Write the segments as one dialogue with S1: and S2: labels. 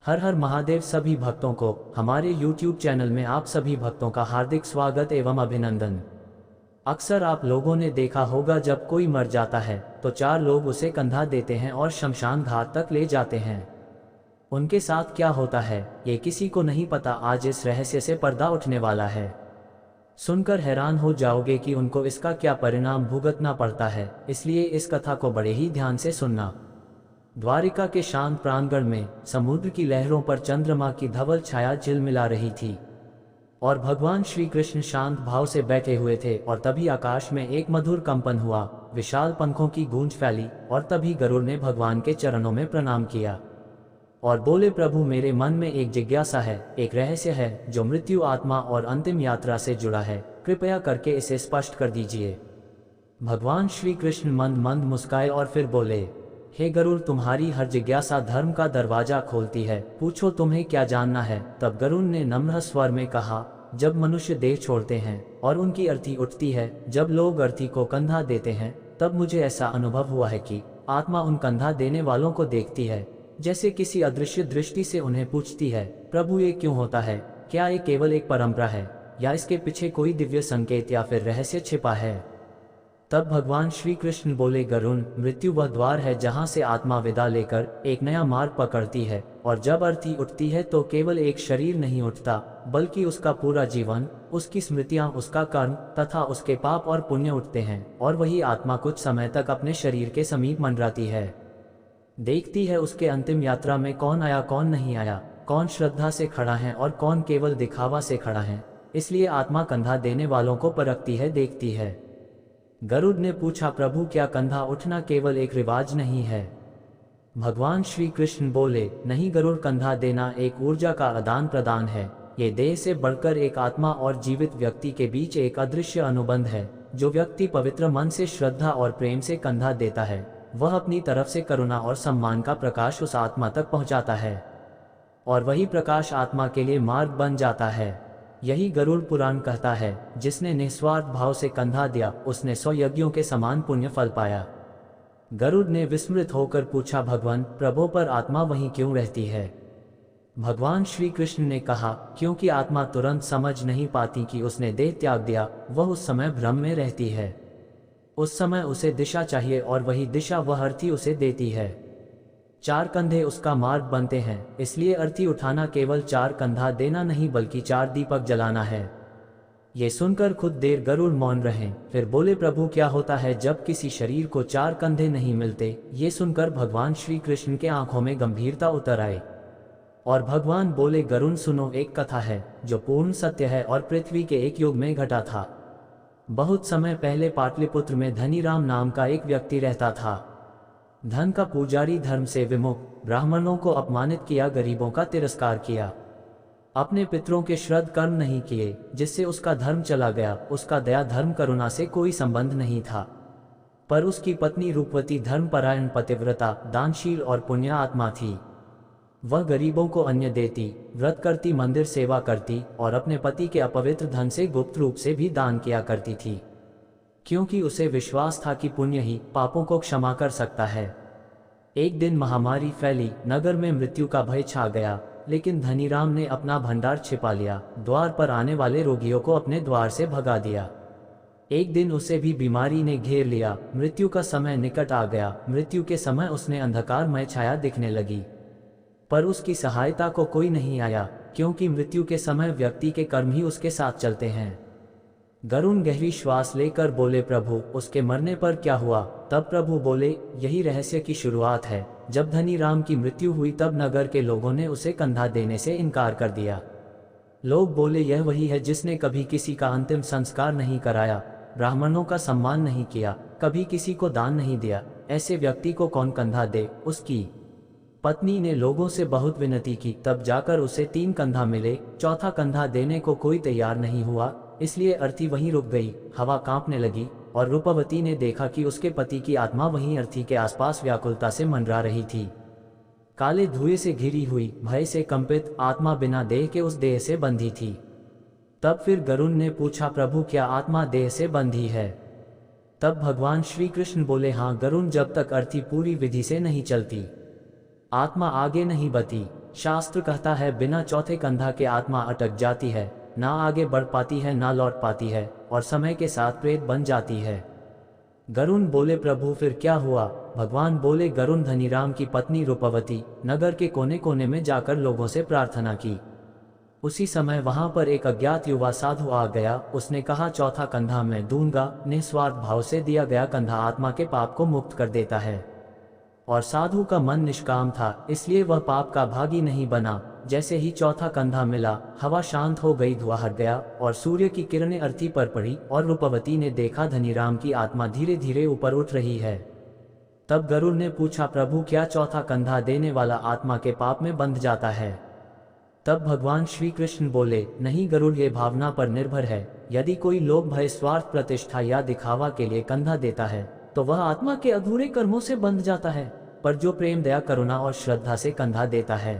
S1: हर हर महादेव। सभी भक्तों को हमारे YouTube चैनल में आप सभी भक्तों का हार्दिक स्वागत एवं अभिनंदन। अक्सर आप लोगों ने देखा होगा जब कोई मर जाता है तो चार लोग उसे कंधा देते हैं और शमशान घाट तक ले जाते हैं। उनके साथ क्या होता है ये किसी को नहीं पता। आज इस रहस्य से पर्दा उठने वाला है। सुनकर हैरान हो जाओगे कि उनको इसका क्या परिणाम भुगतना पड़ता है, इसलिए इस कथा को बड़े ही ध्यान से सुनना। द्वारिका के शांत प्रांगण में समुद्र की लहरों पर चंद्रमा की धवल छाया झिलमिला रही थी और भगवान श्री कृष्ण शांत भाव से बैठे हुए थे। और तभी आकाश में एक मधुर कंपन हुआ, विशाल पंखों की गूंज फैली और तभी गरुड़ ने भगवान के चरणों में प्रणाम किया और बोले, प्रभु मेरे मन में एक जिज्ञासा है, एक रहस्य है जो मृत्यु, आत्मा और अंतिम यात्रा से जुड़ा है। कृपया करके इसे स्पष्ट कर दीजिए। भगवान श्री कृष्ण मंद मंद मुस्काए और फिर बोले, हे गरुड़, तुम्हारी हर जिज्ञासा धर्म का दरवाजा खोलती है। पूछो तुम्हें क्या जानना है। तब गरुड़ ने नम्र स्वर में कहा, जब मनुष्य देह छोड़ते हैं और उनकी अर्थी उठती है, जब लोग अर्थी को कंधा देते हैं, तब मुझे ऐसा अनुभव हुआ है कि आत्मा उन कंधा देने वालों को देखती है, जैसे किसी अदृश्य दृष्टि से उन्हें पूछती है, प्रभु ये क्यों होता है? क्या ये केवल एक परंपरा है या इसके पीछे कोई दिव्य संकेत या फिर रहस्य छिपा है? तब भगवान श्री कृष्ण बोले, गरुड़, मृत्यु वह द्वार है जहां से आत्मा विदा लेकर एक नया मार्ग पकड़ती है। और जब अर्थी उठती है तो केवल एक शरीर नहीं उठता, बल्कि उसका पूरा जीवन, उसकी स्मृतियां, उसका कर्म तथा उसके पाप और पुण्य उठते हैं। और वही आत्मा कुछ समय तक अपने शरीर के समीप मंडराती है, देखती है उसके अंतिम यात्रा में कौन आया कौन नहीं आया, कौन श्रद्धा से खड़ा है और कौन केवल दिखावा से खड़ा है। इसलिए आत्मा कंधा देने वालों को परखती है, देखती है। गरुड़ ने पूछा, प्रभु क्या कंधा उठना केवल एक रिवाज नहीं है? भगवान श्री कृष्ण बोले, नहीं गरुड़, कंधा देना एक ऊर्जा का आदान प्रदान है। ये देह से बढ़कर एक आत्मा और जीवित व्यक्ति के बीच एक अदृश्य अनुबंध है। जो व्यक्ति पवित्र मन से श्रद्धा और प्रेम से कंधा देता है, वह अपनी तरफ से करुणा और सम्मान का प्रकाश उस आत्मा तक पहुंचाता है और वही प्रकाश आत्मा के लिए मार्ग बन जाता है। यही गरुड़ पुराण कहता है, जिसने निस्वार्थ भाव से कंधा दिया उसने 100 यज्ञों के समान पुण्य फल पाया। गरुड़ ने विस्मृत होकर पूछा, भगवान, प्रभु पर आत्मा वहीं क्यों रहती है? भगवान श्री कृष्ण ने कहा, क्योंकि आत्मा तुरंत समझ नहीं पाती कि उसने देह त्याग दिया। वह उस समय भ्रम में रहती है। उस समय उसे दिशा चाहिए और वही दिशा वह अर्थी उसे देती है। 4 कंधे उसका मार्ग बनते हैं, इसलिए अर्थी उठाना केवल 4 कंधा देना नहीं बल्कि 4 दीपक जलाना है। ये सुनकर खुद देर गरुड़ मौन रहे, फिर बोले, प्रभु क्या होता है जब किसी शरीर को 4 कंधे नहीं मिलते? ये सुनकर भगवान श्री कृष्ण के आंखों में गंभीरता उतर आई और भगवान बोले, गरुड़ सुनो, एक कथा है जो पूर्ण सत्य है और पृथ्वी के एक युग में घटा था। बहुत समय पहले पाटलिपुत्र में धनीराम नाम का एक व्यक्ति रहता था। धन का पुजारी, धर्म से विमुख, ब्राह्मणों को अपमानित किया, गरीबों का तिरस्कार किया, अपने पितरों के श्रद्ध कर्म नहीं किए, जिससे उसका धर्म चला गया। उसका दया, धर्म, करुणा से कोई संबंध नहीं था। पर उसकी पत्नी रूपवती धर्मपरायण, पतिव्रता, दानशील और पुण्य आत्मा थी। वह गरीबों को अन्न देती, व्रत करती, मंदिर सेवा करती और अपने पति के अपवित्र धन से गुप्त रूप से भी दान किया करती थी, क्योंकि उसे विश्वास था कि पुण्य ही पापों को क्षमा कर सकता है। एक दिन महामारी फैली, नगर में मृत्यु का भय छा गया, लेकिन धनीराम ने अपना भंडार छिपा लिया। द्वार पर आने वाले रोगियों को अपने द्वार से भगा दिया। एक दिन उसे भी बीमारी ने घेर लिया। मृत्यु का समय निकट आ गया। मृत्यु के समय उसने अंधकारमय छाया दिखने लगी, पर उसकी सहायता को कोई नहीं आया, क्योंकि मृत्यु के समय व्यक्ति के कर्म ही उसके साथ चलते हैं। गरुड़ गहरी श्वास लेकर बोले, प्रभु उसके मरने पर क्या हुआ? तब प्रभु बोले, यही रहस्य की शुरुआत है। जब धनीराम की मृत्यु हुई तब नगर के लोगों ने उसे कंधा देने से इनकार कर दिया। लोग बोले, यह वही है जिसने कभी किसी का अंतिम संस्कार नहीं कराया, ब्राह्मणों का सम्मान नहीं किया, कभी किसी को दान नहीं दिया। ऐसे व्यक्ति को कौन कंधा दे? उसकी पत्नी ने लोगों से बहुत विनती की, तब जाकर उसे 3 कंधा मिले। चौथा कंधा देने को कोई तैयार नहीं हुआ, इसलिए अर्थी वहीं रुक गई। हवा कांपने लगी और रूपवती ने देखा कि उसके पति की आत्मा वहीं अर्थी के आसपास व्याकुलता से मंडरा रही थी। काले धुएं से घिरी हुई, भय से कंपित आत्मा बिना देह के उस देह से बंधी थी। तब फिर गरुड़ ने पूछा, प्रभु क्या आत्मा देह से बंधी है? तब भगवान श्री कृष्ण बोले, हाँ गरुड़, जब तक अर्थी पूरी विधि से नहीं चलती, आत्मा आगे नहीं बढ़ती। शास्त्र कहता है बिना चौथे कंधा के आत्मा अटक जाती है, ना आगे बढ़ पाती है ना लौट पाती है, और समय के साथ प्रेत बन जाती है। गरुण बोले प्रभु फिर क्या हुआ? भगवान बोले गरुण धनीराम की पत्नी रूपवती नगर के कोने कोने में जाकर लोगों से प्रार्थना की। उसी समय वहां पर एक अज्ञात युवा साधु आ गया। उसने कहा चौथा कंधा मैं दूंगा। निस्वार्थ भाव से दिया गया कंधा आत्मा के पाप को मुक्त कर देता है। और साधु का मन निष्काम था, इसलिए वह पाप का भागी नहीं बना। जैसे ही चौथा कंधा मिला, हवा शांत हो गई, धुआं हट गया और सूर्य की किरणें अर्थी पर पड़ी और रूपवती ने देखा धनीराम की आत्मा धीरे धीरे ऊपर उठ रही है। तब गरुड़ ने पूछा प्रभु क्या चौथा कंधा देने वाला आत्मा के पाप में बंध जाता है? तब भगवान श्री कृष्ण बोले नहीं गरुड़, ये भावना पर निर्भर है। यदि कोई लोभ भय स्वार्थ प्रतिष्ठा या दिखावा के लिए कंधा देता है तो वह आत्मा के अधूरे कर्मों से बंध जाता है, पर जो प्रेम दया करुणा और श्रद्धा से कंधा देता है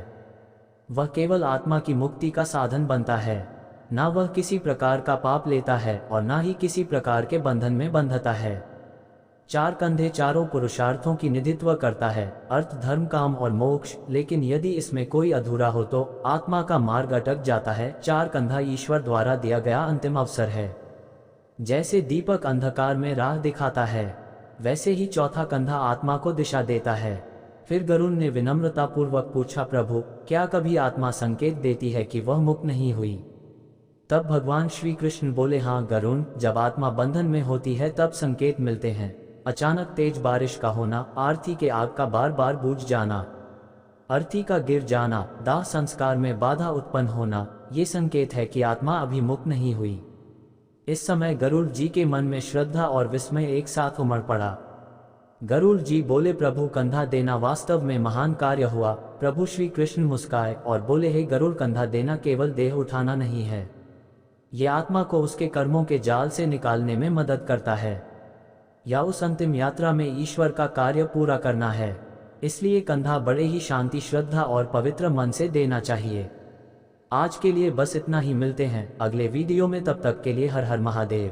S1: वह केवल आत्मा की मुक्ति का साधन बनता है। ना वह किसी प्रकार का पाप लेता है और ना ही किसी प्रकार के बंधन में बंधता है। चार कंधे चारों पुरुषार्थों की निधित्व करता है, अर्थ धर्म काम और मोक्ष। लेकिन यदि इसमें कोई अधूरा हो तो आत्मा का मार्ग अटक जाता है। चार कंधा ईश्वर द्वारा दिया गया अंतिम अवसर है। जैसे दीपक अंधकार में राह दिखाता है, वैसे ही चौथा कंधा आत्मा को दिशा देता है। फिर गरुड़ ने विनम्रता पूर्वक पूछा प्रभु क्या कभी आत्मा संकेत देती है कि वह मुक्त नहीं हुई? तब भगवान श्री कृष्ण बोले हाँ गरुड़, जब आत्मा बंधन में होती है तब संकेत मिलते हैं। अचानक तेज बारिश का होना, आरती के आग का बार बार बुझ जाना, अर्थी का गिर जाना, दाह संस्कार में बाधा उत्पन्न होना, ये संकेत है कि आत्मा अभी मुक्त नहीं हुई। इस समय गरुड़ जी के मन में श्रद्धा और विस्मय एक साथ उमड़ पड़ा। गरुड़ जी बोले प्रभु कंधा देना वास्तव में महान कार्य हुआ। प्रभु श्री कृष्ण मुस्काए और बोले हे गरुड़, कंधा देना केवल देह उठाना नहीं है, ये आत्मा को उसके कर्मों के जाल से निकालने में मदद करता है, या उस अंतिम यात्रा में ईश्वर का कार्य पूरा करना है। इसलिए कंधा बड़े ही शांति श्रद्धा और पवित्र मन से देना चाहिए। आज के लिए बस इतना ही, मिलते हैं अगले वीडियो में, तब तक के लिए हर हर महादेव।